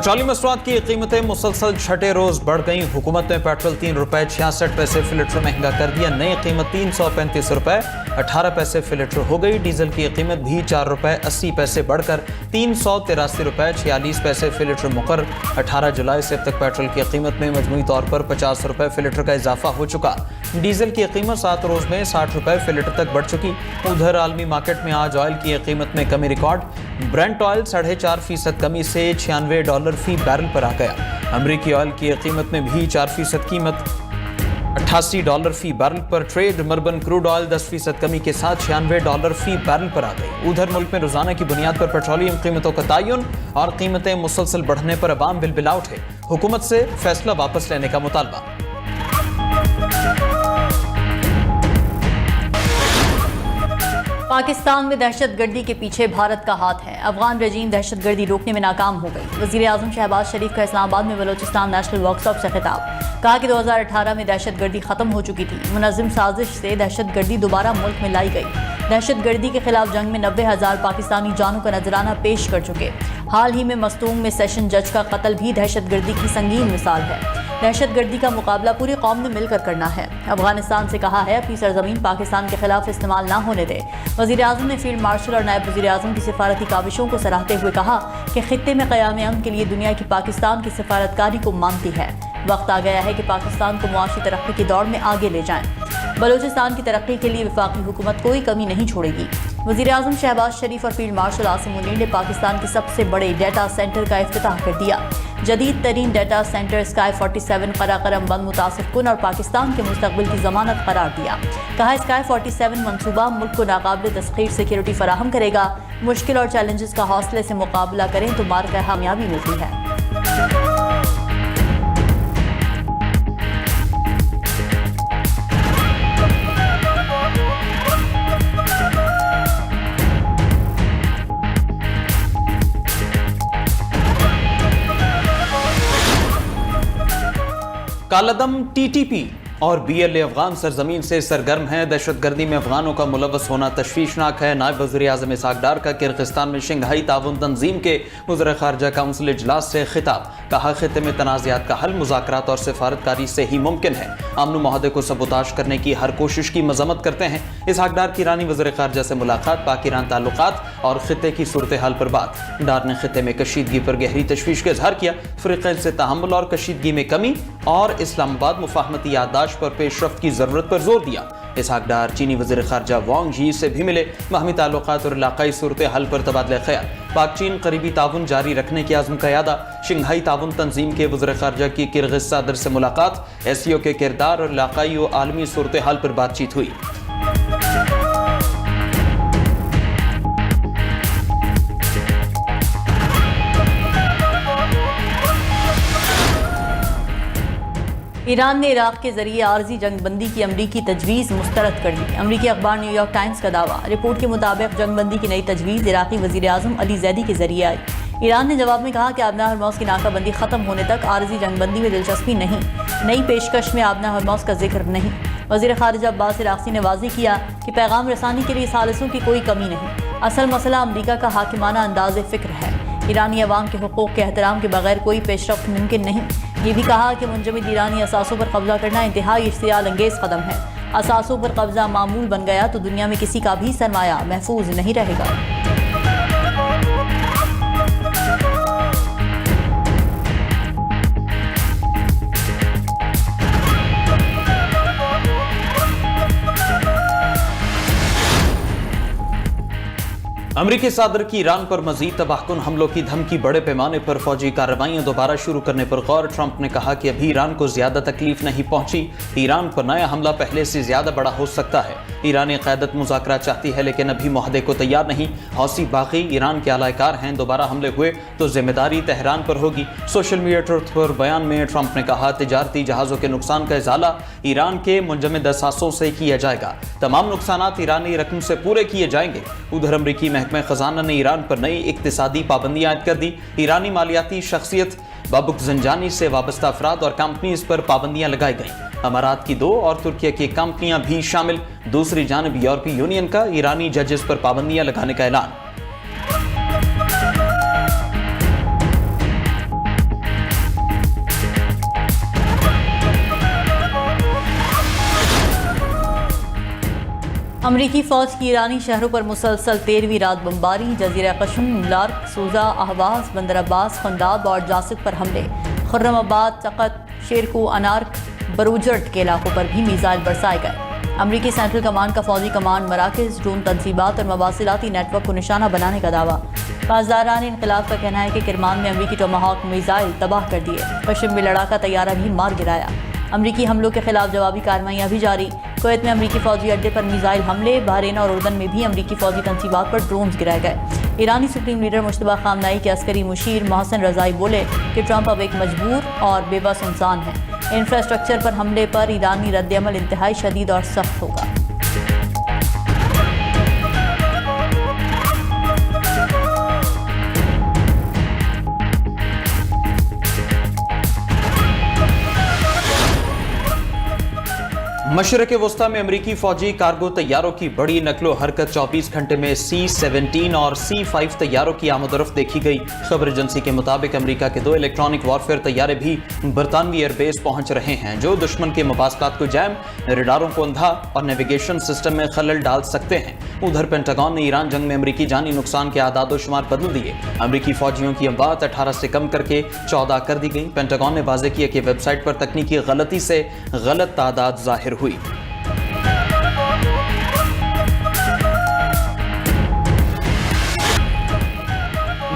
Petroleum मसनूआत की कीमतें मुसलसल छठे रोज बढ़ गईं। हुकूमत ने पेट्रोल 3 रुपये 66 पैसे फी लीटर महंगा कर दिया। नई कीमत 335 रुपये 18 पैसे फी लीटर हो गई। डीजल की कीमत भी 4 रुपये 80 पैसे बढ़कर 383 रुपये 46 पैसे फी लीटर मुकर। 18 जुलाई से अब तक पेट्रोल की कीमत में मजमूई तौर पर 50 रुपये फी लीटर का इजाफा हो चुका। डीजल की कीमत 7 रोज में 60 रुपये फी लीटर तक बढ़ चुकी। उधर आलमी मार्केट में आज ऑयल की कीमत में कमी रिकॉर्ड। ब्रेंट ऑयल 4.5% कमी से $96 फी बैरल पर आ गया। अमरीकी ऑयल की कीमत में भी 4% कीमत $88 फी बैरल पर ट्रेड। मर्बन क्रूड ऑयल 10% कमी के साथ $96 फी बैरल पर आ गई। उधर मुल्क में रोजाना की बुनियाद पर पेट्रोलियम कीमतों का तयन और कीमतें मुसलसल बढ़ने पर अवाम बिलबिला उठे। हुकूमत से फैसला वापस लेने का मुतालबा। पाकिस्तान में दहशतगर्दी के पीछे भारत का हाथ है। अफगान रजीम दहशतगर्दी रोकने में नाकाम हो गई। वज़ीर आज़म शहबाज शरीफ का इस्लामाबाद में बलोचिस्तान नेशनल वर्कशॉप से खिताब। कहा कि 2018 में दहशतगर्दी खत्म हो चुकी थी। मुनज़्ज़म साजिश से दहशतगर्दी दोबारा मुल्क में लाई गई। दहशतगर्दी के खिलाफ जंग में 90,000 पाकिस्तानी जानों का नजराना पेश कर चुके। हाल ही में मस्तूम में सेशन जज का कत्ल भी दहशतगर्दी की संगीन मिसाल है। दहशतगर्दी का मुकाबला पूरी कौम ने मिलकर करना है। अफगानिस्तान से कहा है अपनी सरजमीन पाकिस्तान के खिलाफ इस्तेमाल ना होने दे। वज़ीर आज़म ने फील्ड मार्शल और नायब वज़ीर आज़म की सिफारती काविशों को सराहते हुए कहा कि खित्ते में क़याम अमन के लिए दुनिया की पाकिस्तान की सिफारतकारी को मानती है। वक्त आ गया है कि पाकिस्तान को मुआशी तरक्की की दौड़ में आगे ले जाएं। बलूचिस्तान की तरक्की के लिए वफाकी हुकूमत कोई कमी नहीं छोड़ेगी। वज़ीर आज़म शहबाज शरीफ और फील्ड मार्शल आसिम मुनीर ने पाकिस्तान के सबसे बड़े डाटा सेंटर का इफ्तिताह कर दिया। जदीद तरीन डाटा सेंटर स्काई 47 कराकरम बंद मुतासिफ कुन और पाकिस्तान के मुस्तकबिल की जमानत करार दिया। कहा स्काई 47 मंसूबा मुल्क को नाकाबिल तस्खीर सिक्योरिटी फराहम करेगा। मुश्किल और चैलेंजेस का हौसले से मुकाबला करें तो मार्ग कामयाबी मिलती है। कालदम टीटीपी और बीएलए अफगान सरजमीन से सरगर्म है। दहशतगर्दी में अफगानों का मुलव्वस होना तशवीशनाक है। नायब वज़ीर आज़म इसहाक डार का किर्गिस्तान में शंघाई ताउन तंजीम के वज़ीर ख़ारजा काउंसिल इजलास से खिताब। कहा खित्ते में तनाज़ात का हल मुज़ाकरात और सिफारतकारी से ही मुमकिन है। अमन माहदे को सबूताश करने की हर कोशिश की मजम्मत करते हैं। इसहाक डार की ईरानी वज़ीर ख़ारजा से मुलाकात, पाक ईरान ताल्लुकात और खित्ते की सूरत हाल पर बात। डार ने खित्ते में कशीदगी पर गहरी तशवीश का इजहार किया। फ़रीक़ैन से तहम्मुल और कशीदगी में कमी और इस्लामाबाद मुफाहमती याददाश्त पर पेशरफ्त की ज़रूरत पर जोर दिया। इसहाक डार चीनी वज़ीर ख़ारजा वांग यी से भी मिले। बाहमी ताल्लुकात और इलाक़ाई सूरत हाल पर तबादला ख्याल। पाक चीन करीबी ताउन जारी रखने की आज़म का यादा। शंघाई ताउन तंजीम के वज़ीर ख़ारजा की किर्गिज़ सदर से मुलाकात। एससीओ के किरदार और इलाक़ाई और आलमी सूरत हाल पर बातचीत हुई। ईरान ने इराक़ के जरिए आर्जी जंगबंदी की अमरीकी तजवीज़ मुस्तरद कर दी। अमरीकी अखबार न्यूयॉर्क टाइम्स का दावा। रिपोर्ट के मुताबिक जंगबंदी की नई तजवीज़ इराक़ी वज़ीर आज़म अली ज़ैदी के जरिए आई। ईरान ने जवाब में कहा कि आबना हरमौज की नाकाबंदी ख़त्म होने तक आर्जी जंगबंदी में दिलचस्पी नहीं। नई पेशकश में आबना हरमौज का जिक्र नहीं। वज़ीर ख़ारिजा अब्बास इराक़ची ने वाज़ेह किया कि पैगाम रसानी के लिए सालिसों की कोई कमी नहीं। असल मसला अमरीका का हाकिमाना अंदाज़ फ़िक्र है। ईरानी अवाम के हुकूक़ के एहतराम के बगैर कोई पेशरफ्त मुमकिन नहीं। ये भी कहा कि मुंजमद ईरानी असासों पर कब्जा करना इंतहाई इश्तियाल अंगेज़ कदम है। असासों पर कब्जा मामूल बन गया तो दुनिया में किसी का भी सरमाया महफूज नहीं रहेगा। अमरीकी सदर की ईरान पर मजीद तबाहकुन हमलों की धमकी। बड़े पैमाने पर फौजी कार्रवाइयां दोबारा शुरू करने पर गौर। ट्रंप ने कहा कि अभी ईरान को ज्यादा तकलीफ नहीं पहुंची। ईरान पर नया हमला पहले से ज्यादा बड़ा हो सकता है। ईरानी क़यादत मुज़ाकरा चाहती है लेकिन अभी मुआहदे को तैयार नहीं। हौसी बाकी ईरान के आलाकार हैं। दोबारा हमले हुए तो जिम्मेदारी तेहरान पर होगी। सोशल मीडिया ट्रुथ पर बयान में ट्रंप ने कहा तिजारती जहाज़ों के नुकसान का इजाला ईरान के मुंजमद असासों से किया जाएगा। तमाम नुकसानात ईरानी रकम से पूरे किए जाएंगे। उधर अमरीकी महकमा खजाना ने ईरान पर नई इक्तिसादी पाबंदियां आयद कर दी। ईरानी मालियाती शख्सियत बाबुक जंजानी से वाबस्ता अफराद और कंपनीज पर पाबंदियां लगाई गईं। अमारात की 2 और तुर्किया की कंपनियां भी शामिल। दूसरी जानब यूरोपीय यूनियन का ईरानी जजेस पर पाबंदियां लगाने का ऐलान। अमरीकी फौज की ईरानी शहरों पर मुसलसल 13वीं रात बमबारी, जजीरा कशम, लार्क, सूजा, अहवाज, बंदर अब्बास, खंदाब और जासिद पर हमले। खुर्रमाबाद, तकत, शेरकू, अनार्क, बरूजर्ट के इलाकों पर भी मिसाइल बरसाए गए। अमरीकी सेंट्रल कमांड का फौजी कमांड मराकज़, ड्रोन तनसीबात और मवासिलाती नेटवर्क को निशाना बनाने का दावा। पासदारान इनकलाब का कहना है कि किरमान में अमरीकी टोमाहॉक मिसाइल तबाह कर दिए। कश्म में लड़ाका तैयारा भी मार गिराया। अमरीकी हमलों के खिलाफ जवाबी कार्रवाइयाँ भी जारी। कुवैत में अमरीकी फौजी अड्डे पर मिसाइल हमले, बहरीन और उर्दन में भी अमरीकी फौजी तनसीबात पर ड्रोन्स गिराए गए। ईरानी सुप्रीम लीडर मुश्तबा खामनाई के अस्करी मुशीर मोहसिन रज़ाई बोले कि ट्रंप अब एक मजबूर और बेबस इंसान है। इंफ्रास्ट्रक्चर पर हमले पर ईरानी रद्दअमल इंतहाई शदीद और सख्त होगा। मशरक़ वस्ता में अमरीकी फौजी कार्गो तैयारों की बड़ी नकलो हरकत। 24 घंटे में C-17 और C-5 तैयारों की आमदरफ्त देखी गई। खबर एजेंसी के मुताबिक अमरीका के 2 इलेक्ट्रॉनिक वॉरफेयर तैयारे भी बरतानवी एयरबेस पहुंच रहे हैं, जो दुश्मन के मवासलात को जैम, रेडारों को अंधा और नेविगेशन सिस्टम में खलल डाल सकते हैं। उधर पेंटागन ने ईरान जंग में अमरीकी जानी नुकसान के आदाद शुमार बदल दिए। अमरीकी फौजियों की अमवात 18 से कम करके 14 कर दी गई। पेंटागन ने वाज़ेह किया कि वेबसाइट पर तकनीकी गलती से गलत तादाद जाहिर हुई।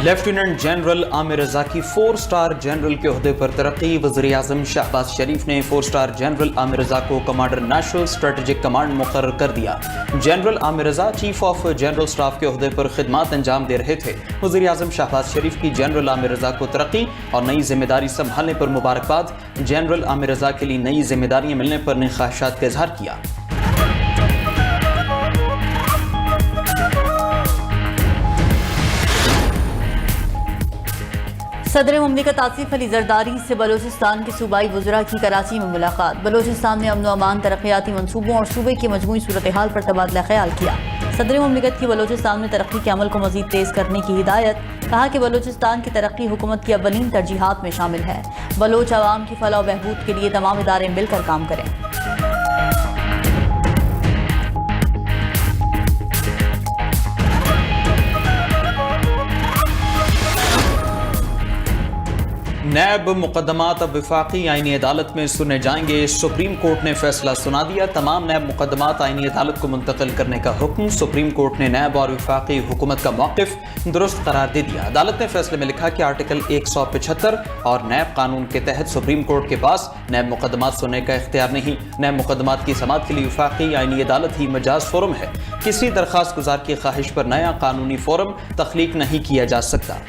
लेफ्टिनेंट जनरल आमिर रजा की 4 स्टार जनरल के ओहदे पर तरक्की। वज़ीर आज़म शहबाज शरीफ ने 4 स्टार जनरल आमिर रजा को कमांडर नेशनल स्ट्रेटेजिक कमांड मुकर्रर कर दिया। General Aamir Raza chief of general staff के ओहदे पर खिदमत अंजाम दे रहे थे। वज़ीर आज़म शहबाज शरीफ की जनरल आमिर रजा को तरक्की और नई जिम्मेदारी संभालने पर मुबारकबाद। जनरल आमिर रजा के लिए नई जिम्मेदारियां मिलने पर ने ख्वाहिशात का इजहार किया। सदर मुमलिकत आसिफ अली जरदारी से बलोचिस्तान के सूबाई वज़रा की कराची में मुलाकात। बलोचिस्तान में अमन व अमान, तरक्याती मनसूबों और सूबे की मजमूई सूरत हाल पर तबादला ख्याल किया। सदर मुमलिकत की बलोचिस्तान में तरक्की के अमल को मज़ीद तेज़ करने की हिदायत। कहा कि बलोचिस्तान की तरक्की हुकूमत की अव्वलीन तरजीहात में शामिल है। बलोच अवाम की फलाह व बहबूद के लिए तमाम इदारे मिलकर काम करें। नैब मुकदमात अब वफाकी आईनी अदालत में सुने जाएंगे। सुप्रीम कोर्ट ने फैसला सुना दिया। तमाम नैब मुकदमात आईनी अदालत को मुंतकिल करने का हुक्म। सुप्रीम कोर्ट ने नैब और वफाकी हुकूमत का मौक़िफ़ दुरुस्त करार दे दिया। अदालत ने फैसले में लिखा कि आर्टिकल 175 और नैब कानून के तहत सुप्रीम कोर्ट के पास नैब मुकदमात सुनने का इख्तियार नहीं। नैब मुकदमात की समाअत के लिए वफाकी आईनी अदालत ही मजाज फोरम है। किसी दरख्वास्त गुजार की ख्वाहिश पर नया कानूनी फोरम तख्लीक नहीं किया जा सकता।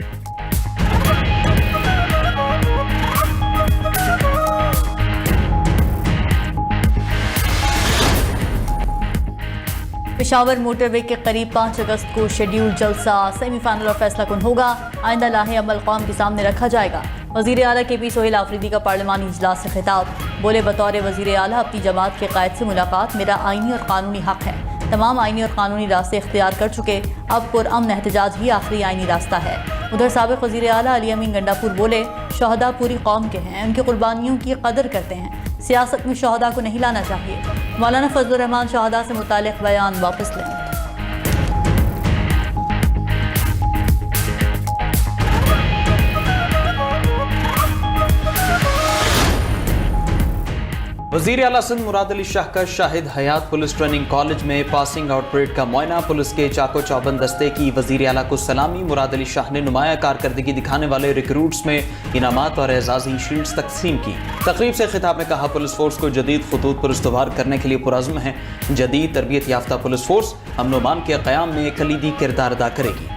पेशावर मोटरवे के करीब 5 अगस्त को शेड्यूल जलसा सेमीफाइनल और फैसला कुन होगा। आइंदा लाहे अमल कौम के सामने रखा जाएगा। वज़ीर आला के पी सोहेल आफरीदी का पार्लिमानी इजलास से खिताब। बोले, बतौर वज़ीर आला अपनी जमात के कायद से मुलाकात मेरा आइनी और कानूनी हक है। तमाम आइनी और कानूनी रास्ते इख्तियार कर चुके, अब पुरअमन एहतजाज ही आखिरी आइनी रास्ता है। उधर साबिक़ वज़ीर आला अली अमीन गंडापुर बोले, शहदा पूरी कौम के हैं, उनकी कुर्बानियों की कदर करते हैं। सियासत में शहदा को नहीं लाना चाहिए। मौलाना फजलुर रहमान शहदा से मुतालिक बयान वापस लें। वज़ीर आला सिंध मुराद अली शाह का शाहिद हयात पुलिस ट्रेनिंग कॉलेज में पासिंग आउट परेड का मुआयना। पुलिस के चाको चौबंद दस्ते की वज़ीर आला को सलामी। मुराद अली शाह ने नुमाया कारकर्दगी दिखाने वाले रिक्रूट्स में इनामात और एजाज़ी शील्ड्स तकसीम की। तकरीब से खिताब में कहा, पुलिस फोर्स को जदीद खतूत पर इस्तवार करने के लिए पुरज़्म है। जदीद तरबियत याफ्ता पुलिस फोर्स अमन व अमान के क़याम में कलीदी किरदार अदा करेगी।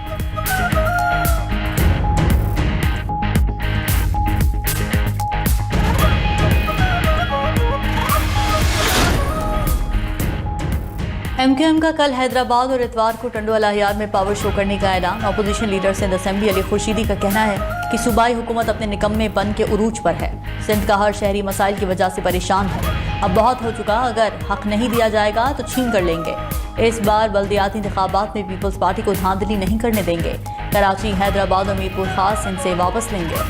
MQM का कल हैदराबाद और इतवार को टंडवाला हियार में पावर शो करने का ऐलान। Opposition leader Sindh assembly Ali Khurshidi का कहना है कि सूबाई हुकूमत अपने निकम्मेपन के उरूज पर है। सिंध का हर शहरी मसाइल की वजह से परेशान है। अब बहुत हो चुका, अगर हक नहीं दिया जाएगा तो छीन कर लेंगे। इस बार बल्दियाती इंतखाबात में पीपल्स पार्टी को धांधली नहीं करने देंगे। कराची, हैदराबाद और मीरपुर खास इनसे वापस लेंगे।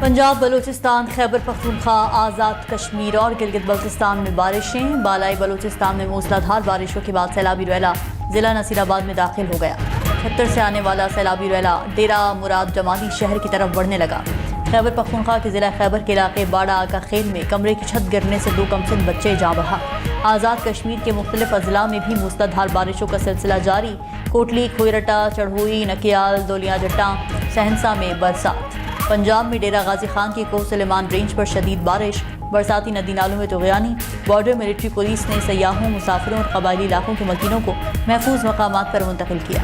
पंजाब, बलूचिस्तान, खैबर पख्तूनख्वा, आज़ाद कश्मीर और गिलगित बल्तिस्तान में बारिशें। बालाई बलूचिस्तान में मूसलाधार बारिशों के बाद सैलाबी रैला जिला नसीराबाद में दाखिल हो गया। 76 से आने वाला सैलाबी रैला डेरा मुराद जमाली शहर की तरफ बढ़ने लगा। खैबर पख्तूनख्वा के ज़िला खैबर के इलाके बाड़ा आका खेल में कमरे की छत गिरने से 2 कमसिन बच्चे जाँ बहा। आज़ाद कश्मीर के मुख्तलिफ अजला में भी मूसलाधार बारिशों का सिलसिला जारी। कोटली, खोयरटा, चढ़ोई, नकियाल, दौलिया जट्टा, सहनसा में बरसात। पंजाब में डेरा गाजी खान की कोह सुलेमान रेंज पर शदीद बारिश, बरसाती नदी नालों में तुग़यानी। बॉर्डर मिलिट्री पुलिस ने सयाहों, मुसाफिरों और कबायली इलाकों के मकीनों को महफूज मकामात पर मुंतकिल किया।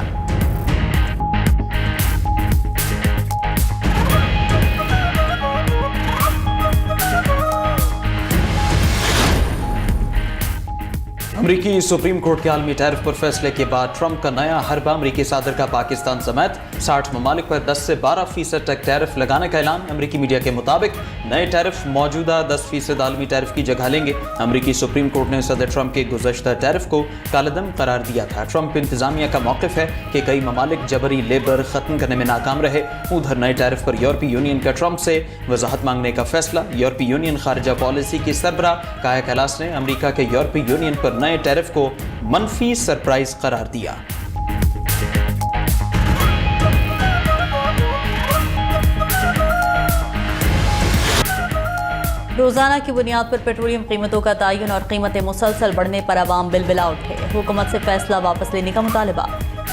अमरीकी सुप्रीम कोर्ट के आलमी टैरिफ पर फैसले के बाद ट्रंप का नया हरबा। अमरीकी सदर का पाकिस्तान समेत 60 ममालिक पर 10 से 12% तक टैरिफ लगाने का ऐलान। अमरीकी मीडिया के मुताबिक नए टैरिफ मौजूदा 10% आलमी टैरिफ की जगह लेंगे। अमरीकी सुप्रीम कोर्ट ने सदर ट्रंप के गुज़श्ता टैरिफ को कालेदम करार दिया था। ट्रंप इंतजामिया का मौक़िफ़ है कि कई ममालिक जबरी लेबर ख़त्म करने में नाकाम रहे। उधर नए टैरिफ पर यूरोपीय यूनियन का ट्रंप से वजाहत मांगने का फैसला। यूरोपीय यूनियन खारजा पॉलिसी की सरबराह काया कैलास ने अमरीका के यूरोपीय यूनियन पर नए टैरिफ को मनफी सरप्राइज करार दिया। रोजाना की बुनियाद पर पेट्रोलियम कीमतों का तयन और कीमतें मुसलसल बढ़ने पर आवाम बिलबिला उठे। हुकूमत से फैसला वापस लेने का मुतालबा।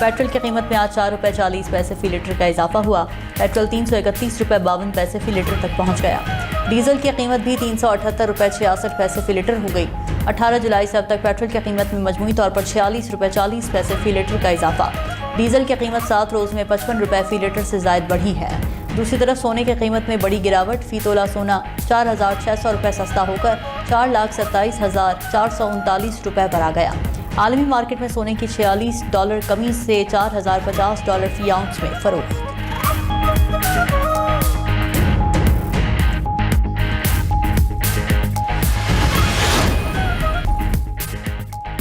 पेट्रोल की कीमत में आज 4 रुपये 40 पैसे फी लीटर का इजाफा हुआ। पेट्रोल 331 रुपये 52 पैसे फी लीटर तक पहुंच गया। डीजल की कीमत भी 378 रुपये 66 पैसे फी लीटर हो गई। 18 जुलाई से अब तक पेट्रोल की कीमत में मजमूई तौर पर 46 रुपये 40 पैसे फी लीटर का इजाफा। डीजल की कीमत 7 रोज़ में 55 रुपये फी लीटर से ज़ायद बढ़ी है। दूसरी तरफ सोने की कीमत में बड़ी गिरावट। फी तोला सोना 4,600 रुपये सस्ता होकर 4,27,439 रुपये पर आ गया। आलमी मार्केट में सोने की $46 कमी से $4,050 फी आउंस में फरोख्त।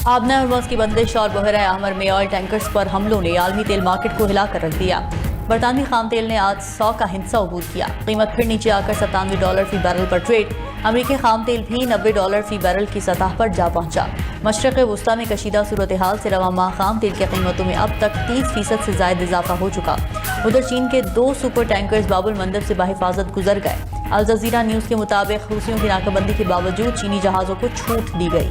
आबना हरमोज की बंदिश और बहरा अहमर में ऑयल टैंकर्स पर हमलों ने आलमी तेल मार्केट को हिला कर रख दिया। बरतानवी खाम तेल ने आज 100 का हिंसा अबूर किया। कीमत फिर नीचे आकर $97 फी बैरल पर ट्रेड। अमरीकी खाम तेल भी $90 फी बैरल की सतह पर जा पहुंचा। मशरक़ वस्ता में कशीदा सूरत हाल से रवा माह खाम तेल की कीमतों में अब तक 30% से ज़ायद इजाफा हो चुका। उधर चीन के 2 सुपर टैंकर्स बाबुल मंदब से बाहिफाजत गुजर गए। अल जज़ीरा न्यूज़ के मुताबिक हूसियों की नाकाबंदी के बावजूद चीनी जहाज़ों को छूट दी गई।